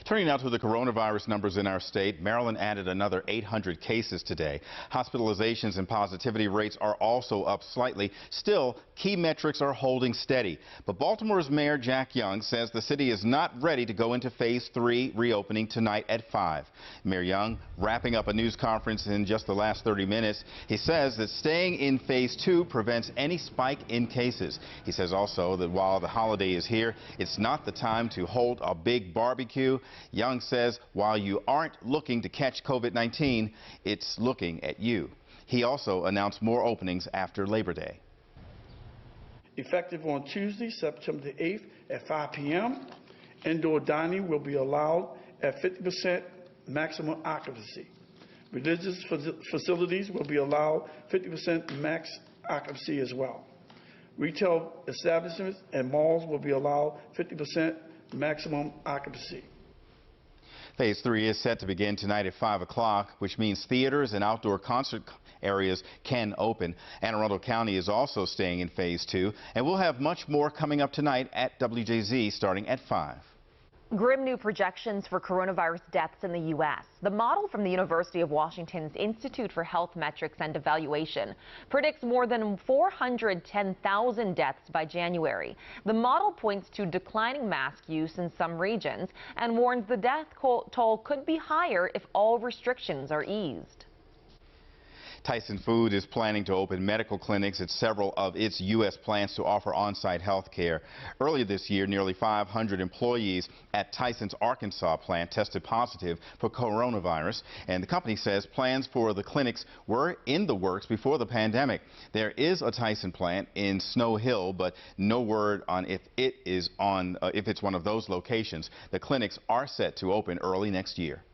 Turning now to the coronavirus numbers in our state, Maryland added another 800 cases today. Hospitalizations and positivity rates are also up slightly. Still, key metrics are holding steady. But Baltimore's Mayor Jack Young says the city is not ready to go into Phase 3 reopening tonight at 5. Mayor Young wrapping up a news conference in just the last 30 minutes. He says that staying in Phase 2 prevents any spike in cases. He says also that while the holiday is here, it's not the time to hold a big barbecue. Young says while you aren't looking to catch COVID-19, it's looking at you. He also announced more openings after Labor Day. Effective on Tuesday, September the 8th at 5 p.m., indoor dining will be allowed at 50% maximum occupancy. Religious facilities will be allowed 50% max occupancy as well. Retail establishments and malls will be allowed 50% maximum occupancy. Phase 3 is set to begin tonight at 5 o'clock, which means theaters and outdoor concert areas can open. Anne Arundel County is also staying in Phase 2, and we'll have much more coming up tonight at WJZ starting at 5. Grim new projections for coronavirus deaths in the U.S. The model from the University of Washington's Institute for Health Metrics and Evaluation predicts more than 410,000 deaths by January. The model points to declining mask use in some regions and warns the death toll could be higher if all restrictions are eased. Tyson Foods is planning to open medical clinics at several of its U.S. plants to offer on-site health care. Earlier this year, nearly 500 employees at Tyson's Arkansas plant tested positive for coronavirus, and the company says plans for the clinics were in the works before the pandemic. There is a Tyson plant in Snow Hill, but no word on if it's one of those locations. The clinics are set to open early next year.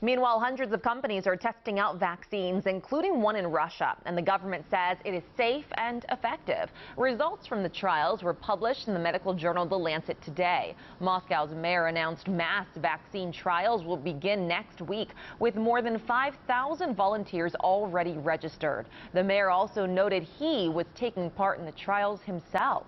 Meanwhile, hundreds of companies are testing out vaccines, including one in Russia, and the government says it is safe and effective. Results from the trials were published in the medical journal The Lancet today. Moscow's mayor announced mass vaccine trials will begin next week, with more than 5,000 volunteers already registered. The mayor also noted he was taking part in the trials himself.